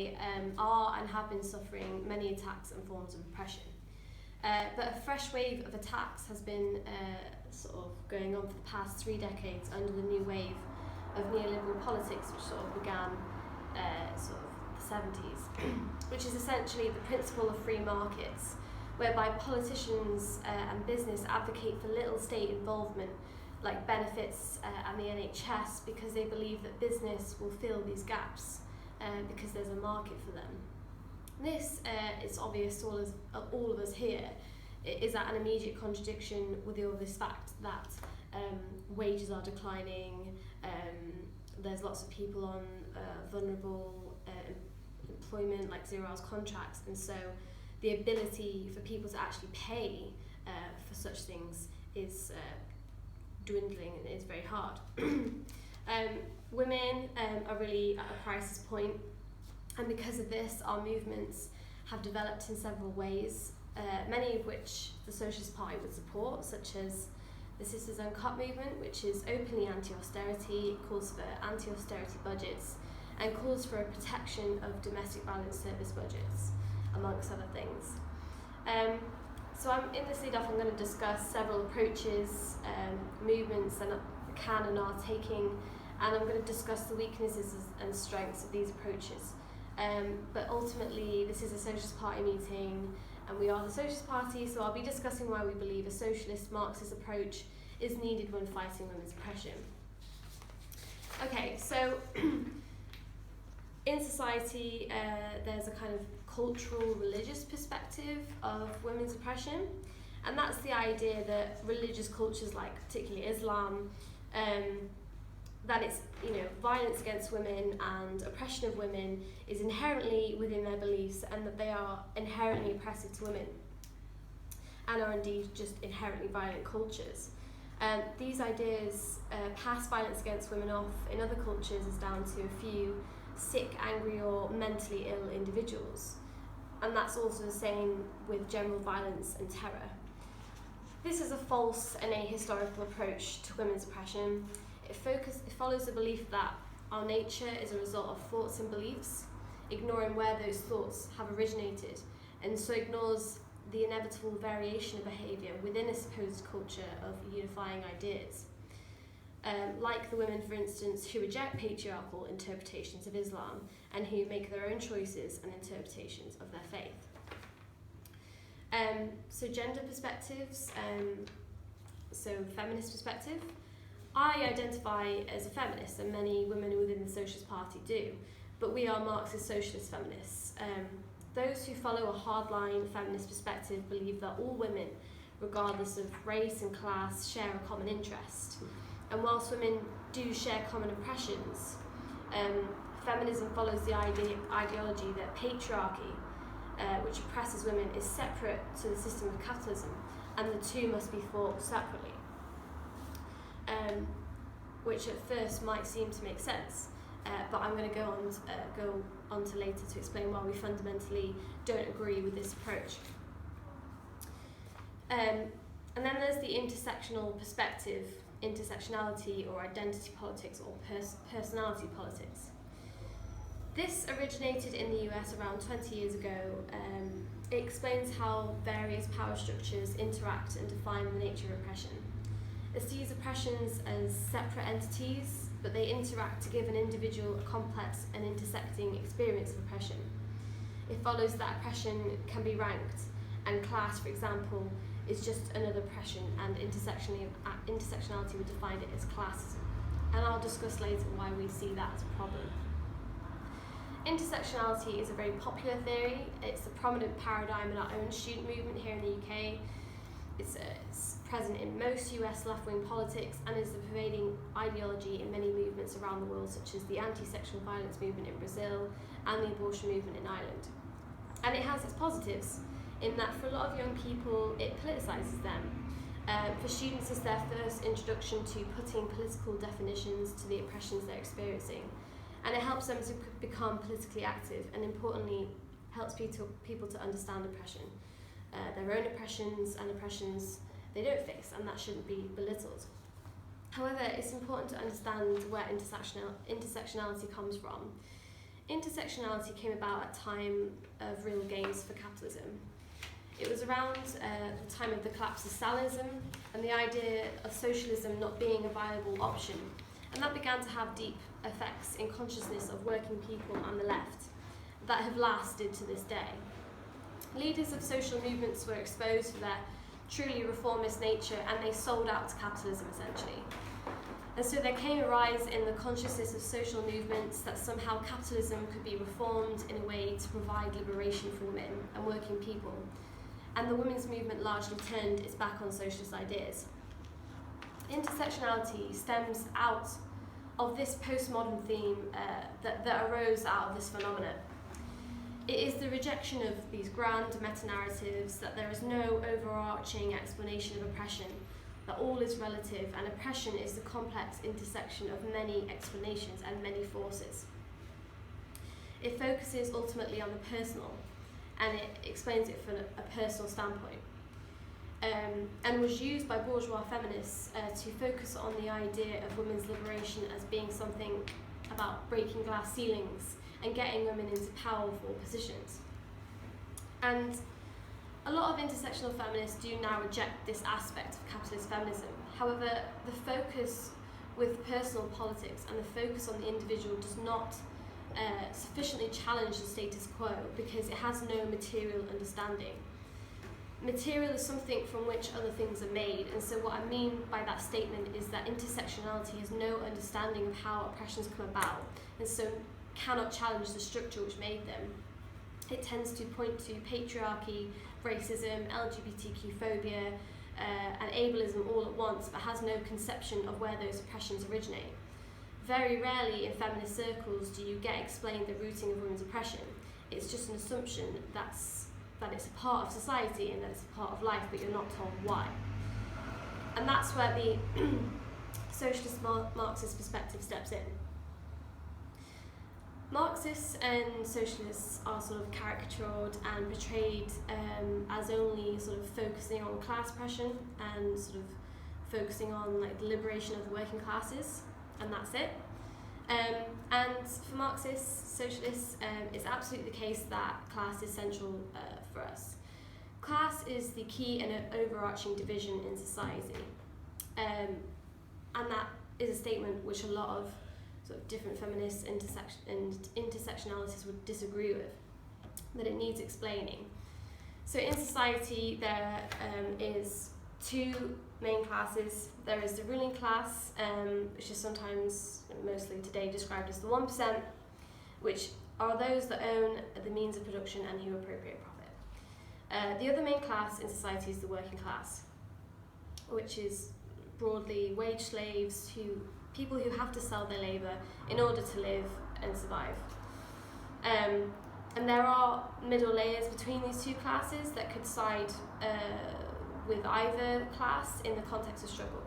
UK are and have been suffering many attacks and forms of oppression. But a fresh wave of attacks has been sort of going on for the past 3 decades under the new wave of neoliberal politics, which sort of began sort of the 70s, which is essentially the principle of free markets, whereby politicians and business advocate for little state involvement, like benefits and the NHS, because they believe that business will fill these gaps because there's a market for them. This, it's obvious to all of us here, is at an immediate contradiction with the obvious fact that wages are declining, there's lots of people on vulnerable employment, like 0 hours contracts, and so the ability for people to actually pay for such things is dwindling and it's very hard. Women are really at a crisis point, and because of this our movements have developed in several ways, many of which the Socialist Party would support, such as the Sisters Uncut movement, which is openly anti-austerity, calls for anti-austerity budgets and calls for a protection of domestic violence service budgets, amongst other things. So in this lead off I'm going to discuss several approaches, movements that can and are taking, and I'm going to discuss the weaknesses and strengths of these approaches. But ultimately this is a Socialist Party meeting and we are the Socialist Party, so I'll be discussing why we believe a socialist Marxist approach is needed when fighting women's oppression. Okay, so in society there's a kind of cultural religious perspective of women's oppression, and that's the idea that religious cultures like particularly Islam, that it's, you know, violence against women and oppression of women is inherently within their beliefs, and that they are inherently oppressive to women and are indeed just inherently violent cultures. These ideas pass violence against women off in other cultures as down to a few sick, angry or mentally ill individuals, and that's also the same with general violence and terror. This is a false and ahistorical approach to women's oppression. It follows the belief that our nature is a result of thoughts and beliefs, ignoring where those thoughts have originated, and so ignores the inevitable variation of behaviour within a supposed culture of unifying ideas. Like the women, for instance, who reject patriarchal interpretations of Islam and who make their own choices and interpretations of their faith. So gender perspectives, so feminist perspective. I identify as a feminist, and many women within the Socialist Party do, but we are Marxist socialist feminists. Those who follow a hardline feminist perspective believe that all women, regardless of race and class, share a common interest. And whilst women do share common oppressions, feminism follows the ideology that patriarchy, which oppresses women, is separate to the system of capitalism, and the two must be fought separately. Which at first might seem to make sense, but I'm going to go on to later to explain why we fundamentally don't agree with this approach. And then there's the intersectional perspective, intersectionality or identity politics or personality politics. This originated in the US around 20 years ago. It explains how various power structures interact and define the nature of oppression. It sees oppressions as separate entities, but they interact to give an individual a complex and intersecting experience of oppression. It follows that oppression can be ranked, and class, for example, is just another oppression, and intersectionality would define it as classism. And I'll discuss later why we see that as a problem. Intersectionality is a very popular theory. It's a prominent paradigm in our own student movement here in the UK. It's present in most US left-wing politics and is the pervading ideology in many movements around the world, such as the anti-sexual violence movement in Brazil and the abortion movement in Ireland. And it has its positives, in that for a lot of young people it politicises them. For students, it's their first introduction to putting political definitions to the oppressions they're experiencing, and it helps them to become politically active, and importantly helps people to understand oppression, their own oppressions and oppressions they don't face, and that shouldn't be belittled. However, it's important to understand where intersectionality comes from. intersectionality came about at a time of real gains for capitalism. It was around the time of the collapse of Stalinism and the idea of socialism not being a viable option, and that began to have deep effects in consciousness of working people and the left that have lasted to this day. Leaders of social movements were exposed to their truly reformist nature, and they sold out to capitalism essentially. And so there came a rise in the consciousness of social movements that somehow capitalism could be reformed in a way to provide liberation for women and working people. And the women's movement largely turned its back on socialist ideas. Intersectionality stems out of this postmodern theme that arose out of this phenomenon. It is the rejection of these grand meta-narratives that there is no overarching explanation of oppression, that all is relative, and oppression is the complex intersection of many explanations and many forces. It focuses ultimately on the personal, and it explains it from a personal standpoint, and was used by bourgeois feminists to focus on the idea of women's liberation as being something about breaking glass ceilings and getting women into powerful positions. And a lot of intersectional feminists do now reject this aspect of capitalist feminism. However, the focus with personal politics and the focus on the individual does not sufficiently challenge the status quo because it has no material understanding. Material is something from which other things are made, and so what I mean by that statement is that intersectionality has no understanding of how oppressions come about, and so cannot challenge the structure which made them. It tends to point to patriarchy, racism, LGBTQ phobia, and ableism all at once, but has no conception of where those oppressions originate. Very rarely in feminist circles do you get explained the rooting of women's oppression. It's just an assumption that it's a part of society and that it's a part of life, but you're not told why. And that's where the socialist Marxist perspective steps in. Marxists and socialists are sort of caricatured and portrayed as only sort of focusing on class oppression and sort of focusing on like the liberation of the working classes, and that's it. And for Marxists, socialists, it's absolutely the case that class is central for us. Class is the key and overarching division in society, and that is a statement which a lot of sort of different feminist intersectionalists would disagree with, that it needs explaining. So in society there is two main classes. There is the ruling class, which is sometimes, mostly today, described as the 1%, which are those that own the means of production and who appropriate profit. The other main class in society is the working class, which is broadly wage slaves, people who have to sell their labour in order to live and survive. And there are middle layers between these two classes that could side with either class in the context of struggle.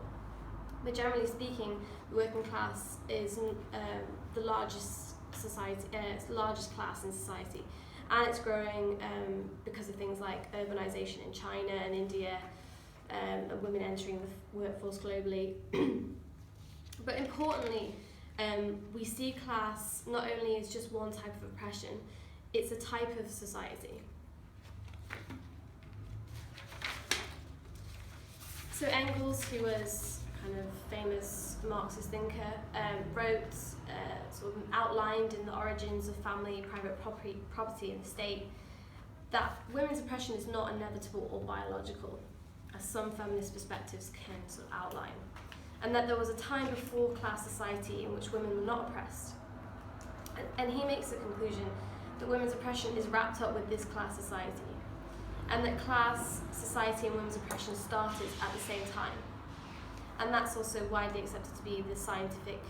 But generally speaking, the working class is the largest class in society, and it's growing because of things like urbanisation in China and India, and women entering the workforce globally. But importantly, we see class not only as just one type of oppression, it's a type of society. So Engels, who was a kind of famous Marxist thinker, wrote, sort of outlined in the origins of family, private property and the state, that women's oppression is not inevitable or biological, as some feminist perspectives can sort of outline, and that there was a time before class society in which women were not oppressed. And he makes the conclusion that women's oppression is wrapped up with this class society, and that class society and women's oppression started at the same time. And that's also widely accepted to be the scientific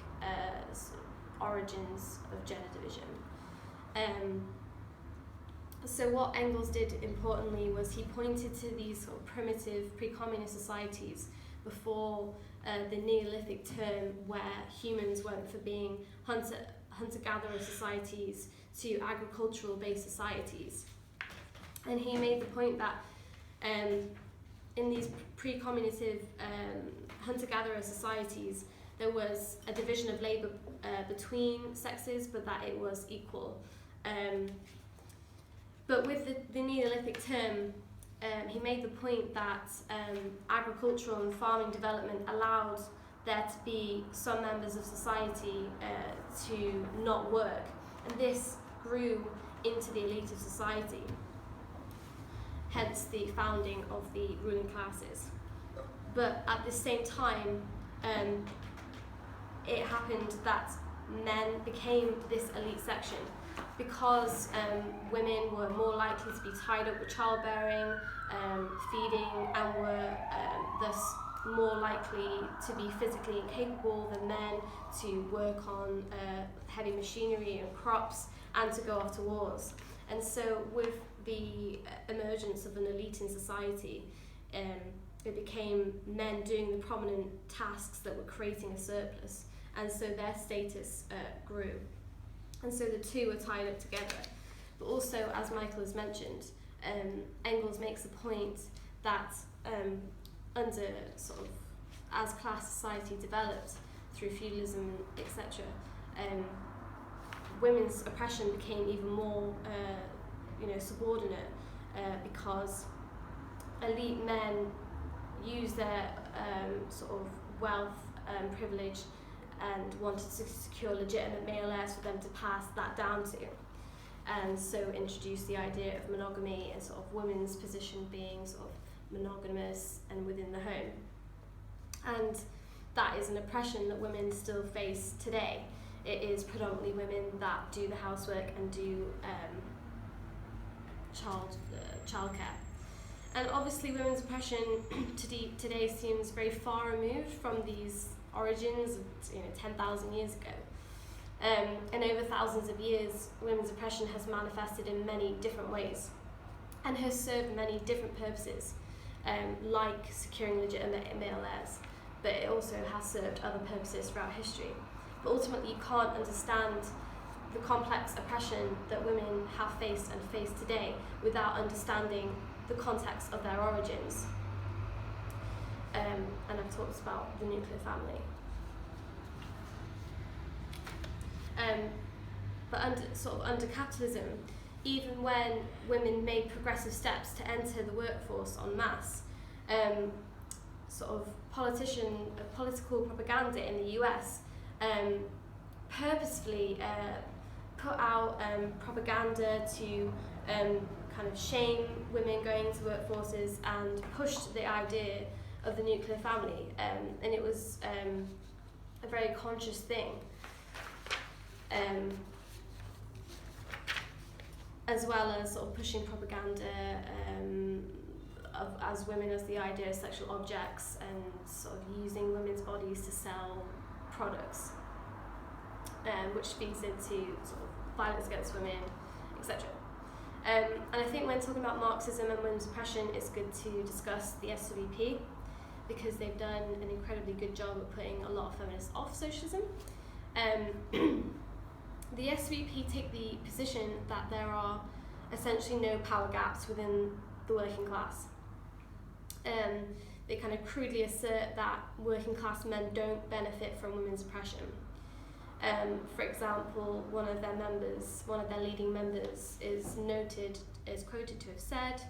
origins of gender division. So what Engels did importantly was he pointed to these sort of primitive pre-communist societies before the Neolithic term, where humans went from being hunter-gatherer societies to agricultural-based societies. And he made the point that in these pre-communitive hunter-gatherer societies, there was a division of labour between sexes, but that it was equal. But with the Neolithic term, he made the point that agricultural and farming development allowed there to be some members of society to not work, and this grew into the elite of society, hence the founding of the ruling classes. But at the same time, it happened that men became this elite section because women were more likely to be tied up with childbearing, feeding, and were thus more likely to be physically incapable than men to work on heavy machinery and crops and to go off to wars. And so with the emergence of an elite in society, it became men doing the prominent tasks that were creating a surplus, and so their status grew. And so the two were tied up together. But also, as Michael has mentioned, Engels makes the point that under sort of as class society developed through feudalism, etc., women's oppression became even more subordinate because elite men used their sort of wealth and privilege and wanted to secure legitimate male heirs for them to pass that down to, and so introduced the idea of monogamy and sort of women's position being sort of monogamous and within the home. And that is an oppression that women still face today. It is predominantly women that do the housework and do childcare. And obviously women's oppression today seems very far removed from these origins of 10,000 years ago. And over thousands of years, women's oppression has manifested in many different ways and has served many different purposes, like securing legitimate male heirs, but it also has served other purposes throughout history. But ultimately, you can't understand the complex oppression that women have faced and face today without understanding the context of their origins. And I've talked about the nuclear family. But under capitalism, even when women made progressive steps to enter the workforce en masse, political propaganda in the US purposefully put out propaganda to kind of shame women going into workforces and pushed the idea of the nuclear family, and it was a very conscious thing, as well as sort of pushing propaganda as women as the idea of sexual objects and sort of using women's bodies to sell products, which feeds into sort of violence against women, etc. And I think when talking about Marxism and women's oppression, it's good to discuss the SWP, because they've done an incredibly good job of putting a lot of feminists off socialism. The SWP take the position that there are essentially no power gaps within the working class. They kind of crudely assert that working class men don't benefit from women's oppression. For example, one of their leading members is quoted to have said,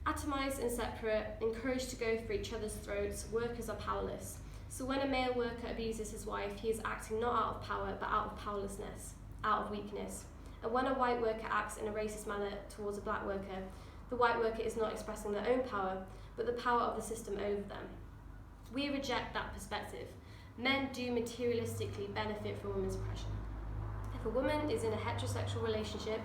"Atomized and separate, encouraged to go for each other's throats, workers are powerless. So when a male worker abuses his wife, he is acting not out of power, but out of powerlessness, out of weakness. And when a white worker acts in a racist manner towards a black worker, the white worker is not expressing their own power, but the power of the system over them. We reject that perspective. Men do materialistically benefit from women's oppression. If a woman is in a heterosexual relationship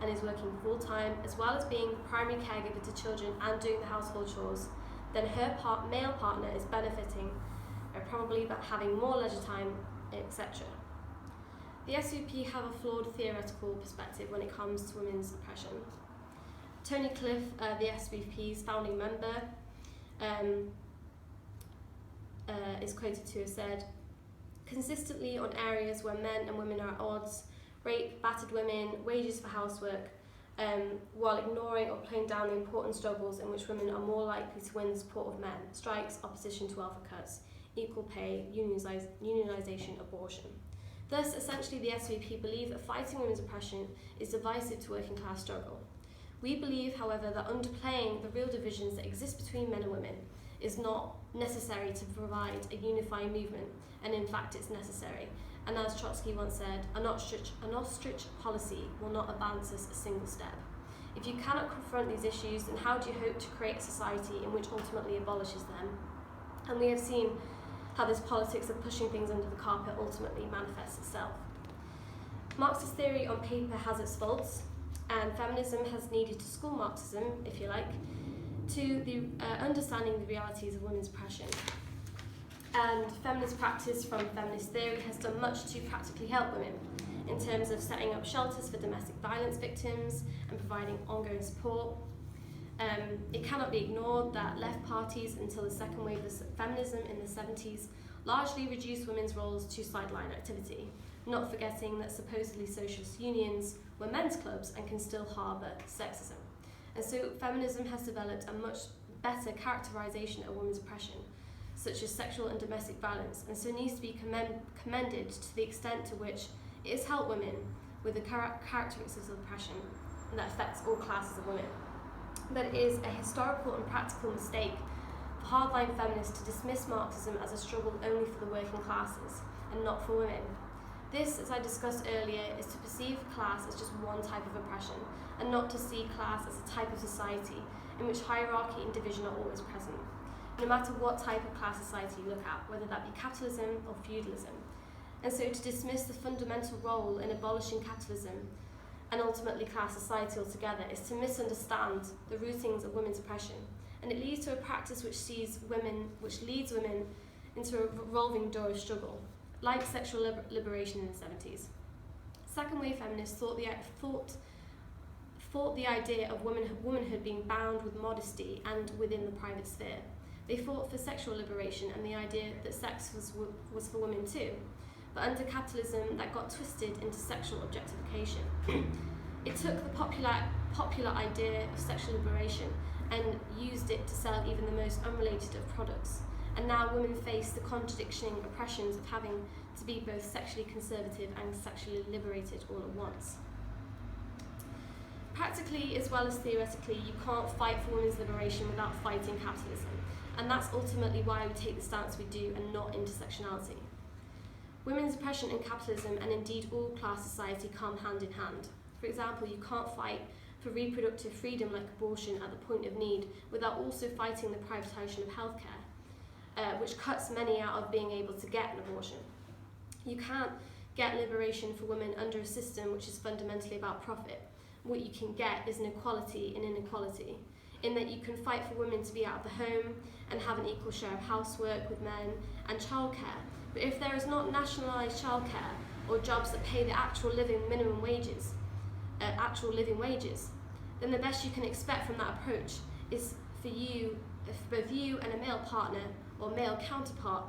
and is working full-time, as well as being primary caregiver to children and doing the household chores, then her male partner is benefiting, probably by having more leisure time, etc." The SVP have a flawed theoretical perspective when it comes to women's oppression. Tony Cliff, the SVP's founding member, is quoted to have said, "Consistently on areas where men and women are at odds, rape, battered women, wages for housework, while ignoring or playing down the important struggles in which women are more likely to win the support of men, strikes, opposition to welfare cuts, equal pay, unionisation, abortion. Thus, essentially, the SVP believe that fighting women's oppression is divisive to working class struggle. We believe, however, that underplaying the real divisions that exist between men and women is not necessary to provide a unifying movement, and in fact it's necessary. And as Trotsky once said, an ostrich policy will not advance us a single step. If you cannot confront these issues, then how do you hope to create a society in which ultimately abolishes them? And we have seen how this politics of pushing things under the carpet ultimately manifests itself. Marxist theory on paper has its faults, and feminism has needed to school Marxism, if you like, to the understanding the realities of women's oppression. And feminist practice from feminist theory has done much to practically help women in terms of setting up shelters for domestic violence victims and providing ongoing support. It cannot be ignored that left parties until the second wave of feminism in the 70s largely reduced women's roles to sideline activity, not forgetting that supposedly socialist unions were men's clubs and can still harbour sexism. And so feminism has developed a much better characterisation of women's oppression, such as sexual and domestic violence, and so needs to be commended to the extent to which it has helped women with the characteristics of oppression, and that affects all classes of women. But it is a historical and practical mistake for hardline feminists to dismiss Marxism as a struggle only for the working classes and not for women. This, as I discussed earlier, is to perceive class as just one type of oppression, and not to see class as a type of society in which hierarchy and division are always present, no matter what type of class society you look at, whether that be capitalism or feudalism. And so to dismiss the fundamental role in abolishing capitalism and ultimately class society altogether is to misunderstand the rootings of women's oppression, and it leads to a practice which leads women into a revolving door of struggle, like sexual liberation in the 70s. Second wave feminists thought the idea of womanhood being bound with modesty and within the private sphere. They fought for sexual liberation and the idea that sex was for women too. But under capitalism, that got twisted into sexual objectification. It took the popular idea of sexual liberation and used it to sell even the most unrelated of products. And now women face the contradicting oppressions of having to be both sexually conservative and sexually liberated all at once. Practically as well as theoretically, you can't fight for women's liberation without fighting capitalism. And that's ultimately why we take the stance we do and not intersectionality. Women's oppression and capitalism, and indeed all class society, come hand in hand. For example, you can't fight for reproductive freedom like abortion at the point of need without also fighting the privatisation of healthcare, which cuts many out of being able to get an abortion. You can't get liberation for women under a system which is fundamentally about profit. What you can get is an equality in inequality, in that you can fight for women to be out of the home and have an equal share of housework with men and childcare. But if there is not nationalised childcare or jobs that pay the actual living wages, then the best you can expect from that approach is for both you and a male partner or male counterpart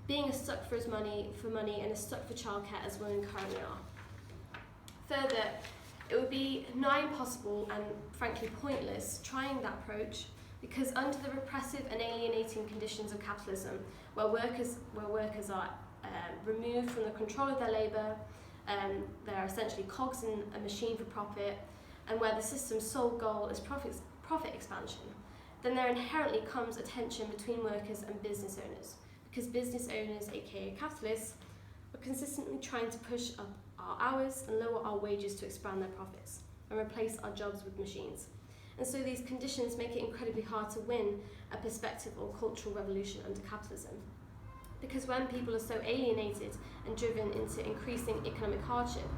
being as stuck for money and as stuck for childcare as women currently are. Further, it would be nigh impossible and frankly pointless trying that approach, because under the repressive and alienating conditions of capitalism, where workers are removed from the control of their labour, they're essentially cogs in a machine for profit, and where the system's sole goal is profit expansion, then there inherently comes a tension between workers and business owners, because business owners, aka capitalists, are consistently trying to push up our hours and lower our wages to expand their profits and replace our jobs with machines. And so these conditions make it incredibly hard to win a perspective or cultural revolution under capitalism. Because when people are so alienated and driven into increasing economic hardship,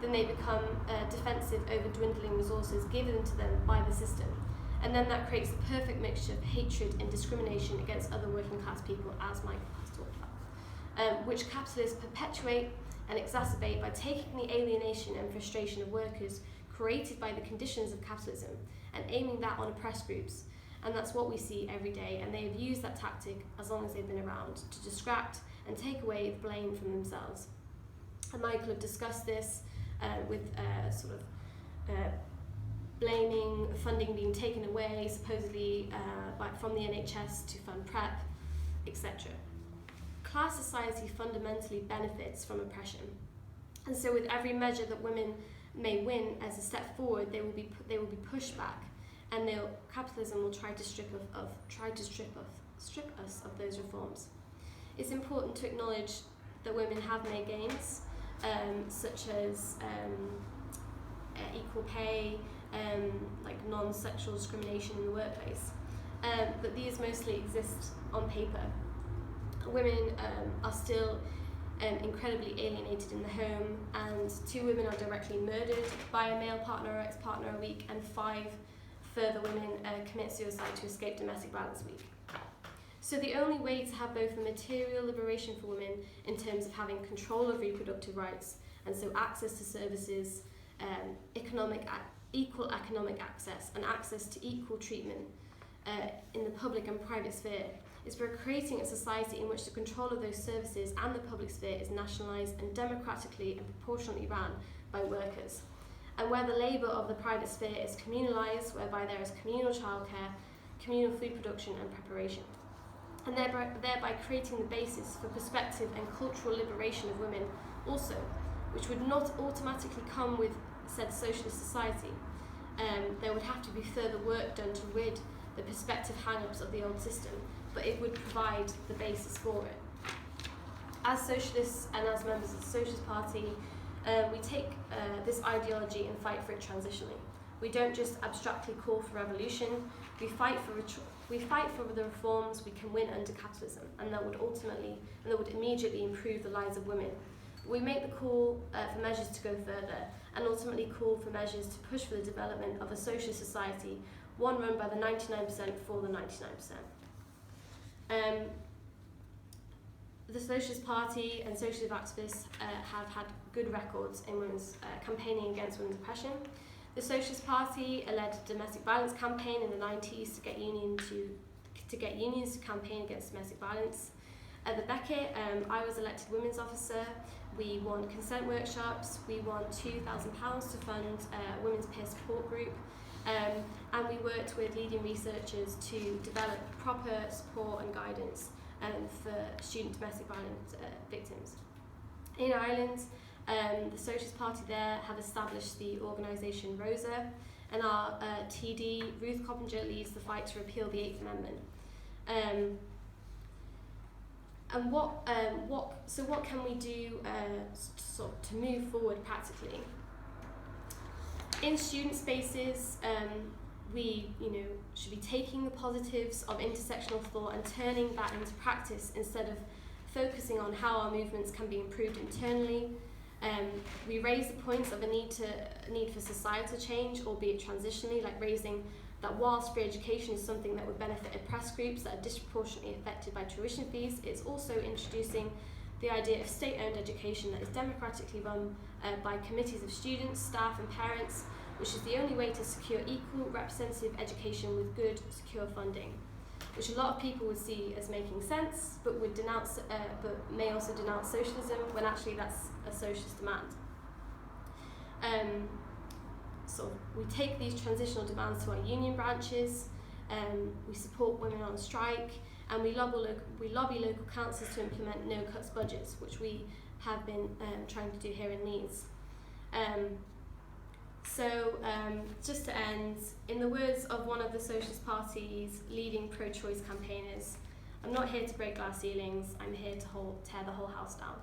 then they become defensive over dwindling resources given to them by the system. And then that creates the perfect mixture of hatred and discrimination against other working class people, as Michael has talked about, which capitalists perpetuate and exacerbate by taking the alienation and frustration of workers created by the conditions of capitalism and aiming that on oppressed groups. And that's what we see every day, and they have used that tactic as long as they've been around to distract and take away the blame from themselves. And Michael have discussed this with blaming funding being taken away supposedly from the NHS to fund PrEP, etc. class society fundamentally benefits from oppression. And so with every measure that women may win as a step forward, they will be pushed back, and capitalism will try to strip us of those reforms. It's important to acknowledge that women have made gains, such as equal pay, like non-sexual discrimination in the workplace, but these mostly exist on paper. Women are still incredibly alienated in the home, and 2 women are directly murdered by a male partner or ex-partner a week, and 5 further women commit suicide to escape domestic violence a week. So the only way to have both the material liberation for women in terms of having control of reproductive rights, and so access to services, equal economic access, and access to equal treatment in the public and private sphere, is for creating a society in which the control of those services and the public sphere is nationalised and democratically and proportionately run by workers, and where the labour of the private sphere is communalised, whereby there is communal childcare, communal food production and preparation, and thereby creating the basis for perspective and cultural liberation of women also, which would not automatically come with said socialist society. There would have to be further work done to rid the perspective hang-ups of the old system, but it would provide the basis for it. As socialists and as members of the Socialist Party, we take this ideology and fight for it transitionally. We don't just abstractly call for revolution, we fight for the reforms we can win under capitalism, and that would immediately improve the lives of women. We make the call for measures to go further, and ultimately call for measures to push for the development of a socialist society, one run by the 99% for the 99%. The Socialist Party and socialist activists have had good records in women's campaigning against women's oppression. The Socialist Party led a domestic violence campaign in the 90s to get unions to campaign against domestic violence. At the Beckett, I was elected women's officer. We won consent workshops. We won £2,000 to fund a women's peer support group. And we worked with leading researchers to develop proper support and guidance for student domestic violence victims. In Ireland, the Socialist Party there have established the organisation ROSA, and our TD, Ruth Coppinger, leads the fight to repeal the 8th Amendment. And what can we do to move forward practically? In student spaces, we should be taking the positives of intersectional thought and turning that into practice instead of focusing on how our movements can be improved internally. We raise the points of a need for societal change, albeit transitionally, like raising that whilst free education is something that would benefit oppressed groups that are disproportionately affected by tuition fees, it's also introducing the idea of state-owned education that is democratically run by committees of students, staff and parents, which is the only way to secure equal representative education with good, secure funding, which a lot of people would see as making sense, but would denounce, but may also denounce socialism when actually that's a socialist demand. So we take these transitional demands to our union branches, we support women on strike, and we lobby local councils to implement no-cuts budgets, which we have been trying to do here in Leeds. Just to end, in the words of one of the Socialist Party's leading pro-choice campaigners, I'm not here to break glass ceilings, I'm here to tear the whole house down.